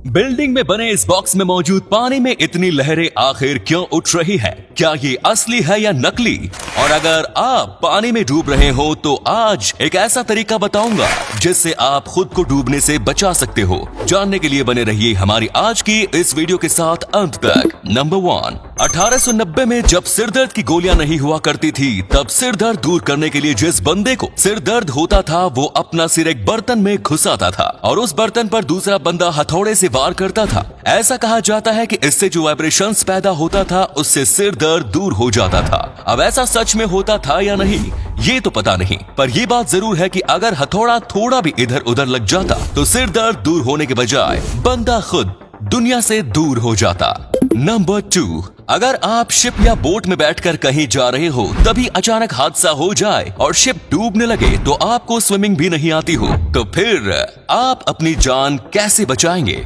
Building में बने इस बॉक्स में मौजूद पानी में इतनी लहरें आखिर क्यों उठ रही है? क्या ये असली है या नकली? और अगर आप पानी में डूब रहे हो तो आज एक ऐसा तरीका बताऊंगा जिससे आप खुद को डूबने से बचा सकते हो। जानने के लिए बने रहिए हमारी आज की इस वीडियो के साथ अंत तक। नंबर 1, 1890 में जब सिर दर्द की गोलियां नहीं हुआ करती थी, तब सिर दर्द दूर करने के लिए जिस बंदे को सिर दर्द होता था वो अपना सिर एक बर्तन में घुसाता था और उस बर्तन पर दूसरा बंदा हथौड़े से वार करता था। ऐसा कहा जाता है कि इससे जो वाइब्रेशंस पैदा होता था उससे सिर दर्द दूर हो जाता था। अब ऐसा सच में होता था या नहीं ये तो पता नहीं, पर ये बात जरूर है कि अगर हथौड़ा थोड़ा भी इधर उधर लग जाता तो सिर दर्द दूर होने के बजाय बंदा खुद दुनिया से दूर हो जाता। नंबर 2, अगर आप शिप या बोट में बैठकर कहीं जा रहे हो, तभी अचानक हादसा हो जाए और शिप डूबने लगे तो आपको स्विमिंग भी नहीं आती हो, तो फिर आप अपनी जान कैसे बचाएंगे?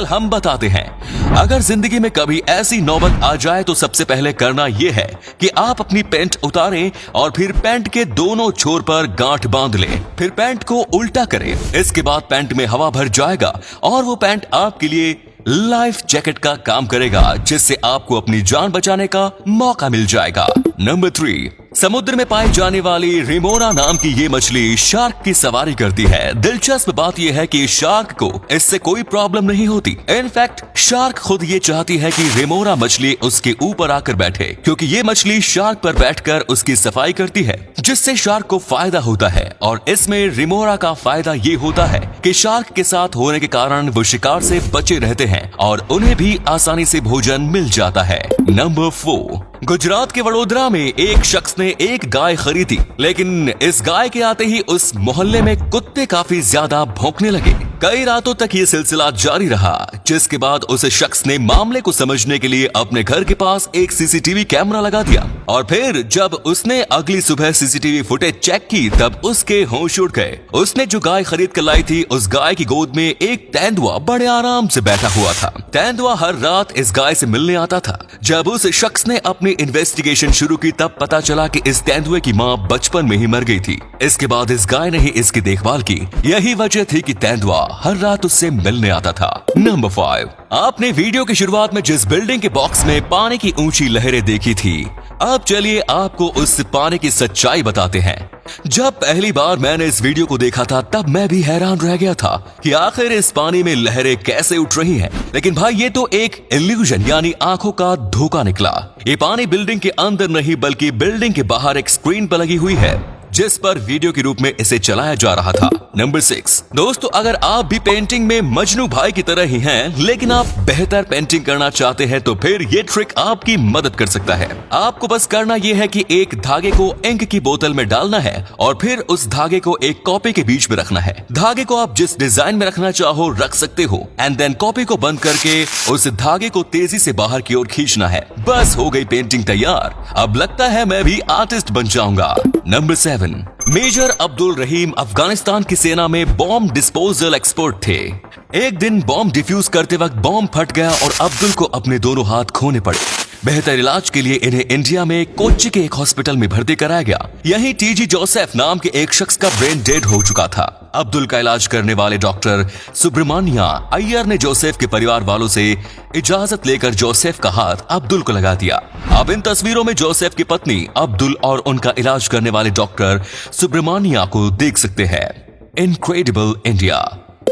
हम बताते हैं। अगर जिंदगी में कभी ऐसी नौबत आ जाए तो सबसे पहले करना यह है कि आप अपनी पैंट उतारें और फिर पैंट के दोनों छोर पर गांठ बांध लें। फिर पैंट को उल्टा करें। इसके बाद पैंट में हवा भर जाएगा और वो पैंट आपके लिए लाइफ जैकेट का काम करेगा, जिससे आपको अपनी जान बचाने का मौका मिल जाएगा। नंबर 3, समुद्र में पाई जाने वाली रिमोरा नाम की ये मछली शार्क की सवारी करती है। दिलचस्प बात यह है कि शार्क को इससे कोई प्रॉब्लम नहीं होती। इनफैक्ट शार्क खुद ये चाहती है कि रिमोरा मछली उसके ऊपर आकर बैठे, क्योंकि ये मछली शार्क पर बैठकर उसकी सफाई करती है, जिससे शार्क को फायदा होता है। और इसमें रिमोरा का फायदा ये होता है कि शार्क के साथ होने के कारण वो शिकार से बचे रहते हैं और उन्हें भी आसानी से भोजन मिल जाता है। नंबर 4, गुजरात के वडोदरा में एक शख्स ने एक गाय खरीदी, लेकिन इस गाय के आते ही उस मोहल्ले में कुत्ते काफी ज्यादा भौंकने लगे। कई रातों तक ये सिलसिला जारी रहा, जिसके बाद उस शख्स ने मामले को समझने के लिए अपने घर के पास एक सीसीटीवी कैमरा लगा दिया और फिर जब उसने अगली सुबह सीसीटीवी फुटेज चेक की तब उसके होश उड़ गए। उसने जो गाय खरीद कर लाई थी, उस गाय की गोद में एक तेंदुआ बड़े आराम से बैठा हुआ था। तेंदुआ हर रात इस गाय से मिलने आता था। जब उस शख्स ने अपनी इन्वेस्टिगेशन शुरू की तब पता चला कि इस तेंदुए की माँ बचपन में ही मर गई थी। इसके बाद इस गाय ने ही इसकी देखभाल की। यही वजह थी कि तेंदुआ हर रात उससे मिलने आता था। नंबर 5, आपने वीडियो की शुरुआत में जिस बिल्डिंग के बॉक्स में पानी की ऊंची लहरें देखी थी, अब चलिए आपको उस पानी की सच्चाई बताते हैं। जब पहली बार मैंने इस वीडियो को देखा था तब मैं भी हैरान रह गया था कि आखिर इस पानी में लहरें कैसे उठ रही हैं। लेकिन भाई ये तो एक इल्यूजन यानी आंखों का धोखा निकला। ये पानी बिल्डिंग के अंदर नहीं बल्कि बिल्डिंग के बाहर एक स्क्रीन पर लगी हुई है, जिस पर वीडियो के रूप में इसे चलाया जा रहा था। नंबर 6, दोस्तों अगर आप भी पेंटिंग में मजनू भाई की तरह ही हैं, लेकिन आप बेहतर पेंटिंग करना चाहते हैं तो फिर ये ट्रिक आपकी मदद कर सकता है। आपको बस करना ये है कि एक धागे को इंक की बोतल में डालना है और फिर उस धागे को एक कॉपी के बीच में रखना है। धागे को आप जिस डिजाइन में रखना चाहो रख सकते हो एंड देन कॉपी को बंद करके उस धागे को तेजी से बाहर की ओर खींचना है। बस हो गई पेंटिंग तैयार। अब लगता है मैं भी आर्टिस्ट बन जाऊंगा। नंबर 7, मेजर अब्दुल रहीम अफगानिस्तान की सेना में बॉम्ब डिस्पोजल एक्सपर्ट थे। एक दिन बॉम्ब डिफ्यूज करते वक्त बॉम्ब फट गया और अब्दुल को अपने दोनों हाथ खोने पड़े। बेहतर इलाज के लिए इन्हें इंडिया में कोच्चि के एक हॉस्पिटल में भर्ती कराया गया। यहीं टीजी जोसेफ नाम के एक शख्स का ब्रेन डेड हो चुका था। अब्दुल का इलाज करने वाले डॉक्टर सुब्रमण्या अय्यर ने जोसेफ के परिवार वालों से इजाजत लेकर जोसेफ का हाथ अब्दुल को लगा दिया। अब इन तस्वीरों में जोसेफ की पत्नी अब्दुल और उनका इलाज करने वाले डॉक्टर सुब्रमण्या को देख सकते हैं। Incredible India.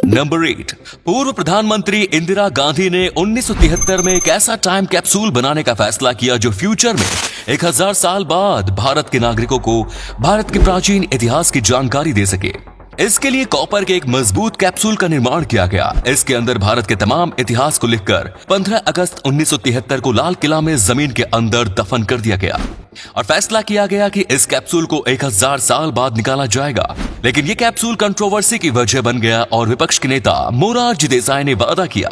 नंबर 8, पूर्व प्रधानमंत्री इंदिरा गांधी ने 1973 में एक ऐसा टाइम कैप्सूल बनाने का फैसला किया जो फ्यूचर में 1000 साल बाद भारत के नागरिकों को भारत के प्राचीन इतिहास की जानकारी दे सके। इसके लिए कॉपर के एक मजबूत कैप्सूल का निर्माण किया गया। इसके अंदर भारत के तमाम इतिहास को लिखकर 15 अगस्त 1973 को लाल किला में जमीन के अंदर दफन कर दिया गया और फैसला किया गया कि इस कैप्सूल को 1000 साल बाद निकाला जाएगा। लेकिन ये कैप्सूल कंट्रोवर्सी की वजह बन गया और विपक्ष के नेता मोरारजी देसाई ने वादा किया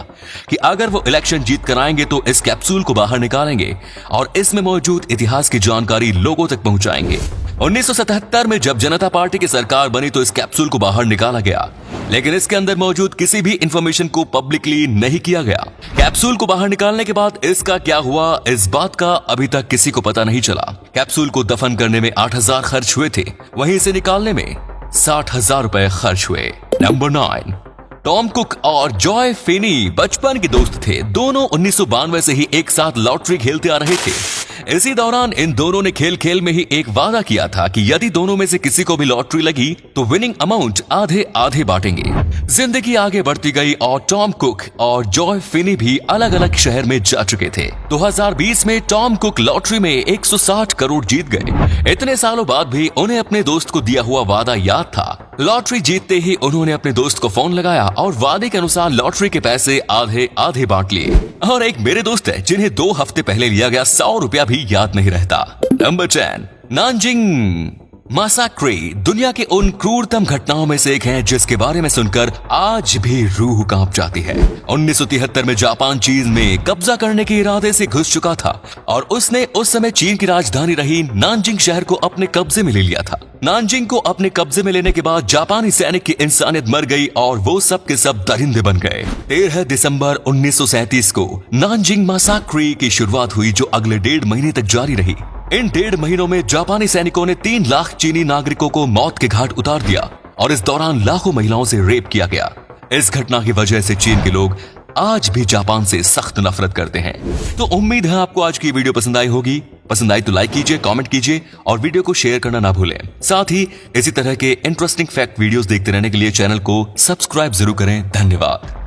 कि अगर वो इलेक्शन जीत कर आएंगे तो इस कैप्सूल को बाहर निकालेंगे और इसमें मौजूद इतिहास की जानकारी लोगों तक पहुंचाएंगे। 1977 में जब जनता पार्टी की सरकार बनी तो इस कैप्सूल को बाहर निकाला गया, लेकिन इसके अंदर मौजूद किसी भी इंफॉर्मेशन को पब्लिकली नहीं किया गया। कैप्सूल को बाहर निकालने के बाद इसका क्या हुआ इस बात का अभी तक किसी को पता नहीं चला। कैप्सूल को दफन करने में 8000 खर्च हुए थे, वहीं इसे निकालने में 60,000 रुपए खर्च हुए। नंबर 9, टॉम कुक और जॉय फिनी बचपन के दोस्त थे। दोनों 1992 से ही एक साथ लॉटरी खेलते आ रहे थे। इसी दौरान इन दोनों ने खेल खेल में ही एक वादा किया था कि यदि दोनों में से किसी को भी लॉटरी लगी तो विनिंग अमाउंट आधे आधे बांटेंगे। जिंदगी आगे बढ़ती गई और टॉम कुक और जॉय फिनी भी अलग अलग शहर में जा चुके थे। 2020 में टॉम कुक लॉटरी में 160 करोड़ जीत गए। इतने सालों बाद भी उन्हें अपने दोस्त को दिया हुआ वादा याद था। लॉटरी जीतते ही उन्होंने अपने दोस्त को फोन लगाया और वादे के अनुसार लॉटरी के पैसे आधे आधे बांट लिए। और एक मेरे दोस्त है जिन्हें 2 हफ्ते पहले लिया गया 100 रुपया भी याद नहीं रहता। नंबर 10, नानजिंग मैसाक्रे दुनिया के उन क्रूरतम घटनाओं में से एक है जिसके बारे में सुनकर आज भी रूह कांप जाती है। 1973 में जापान चीन में कब्जा करने के इरादे से घुस चुका था और उसने उस समय चीन की राजधानी रही नानजिंग शहर को अपने कब्जे में ले लिया था। नानजिंग को अपने कब्जे में लेने के बाद जापानी सैनिक की इंसानियत मर गई और वो सब के सब दरिंदे बन गए। 13 दिसंबर 1937 को नानजिंग मैसाक्रे की शुरुआत हुई जो अगले 1.5 महीने तक जारी रही। इन 1.5 महीनों में जापानी सैनिकों ने 3 लाख चीनी नागरिकों को मौत के घाट उतार दिया और इस दौरान लाखों महिलाओं से रेप किया गया। इस घटना की वजह से चीन के लोग आज भी जापान से सख्त नफरत करते हैं। तो उम्मीद है आपको आज की वीडियो पसंद आई होगी। पसंद आई तो लाइक कीजिए, कमेंट कीजिए और वीडियो को शेयर करना ना भूलें। साथ ही इसी तरह के इंटरेस्टिंग फैक्ट वीडियोस देखते रहने के लिए चैनल को सब्सक्राइब जरूर करें। धन्यवाद।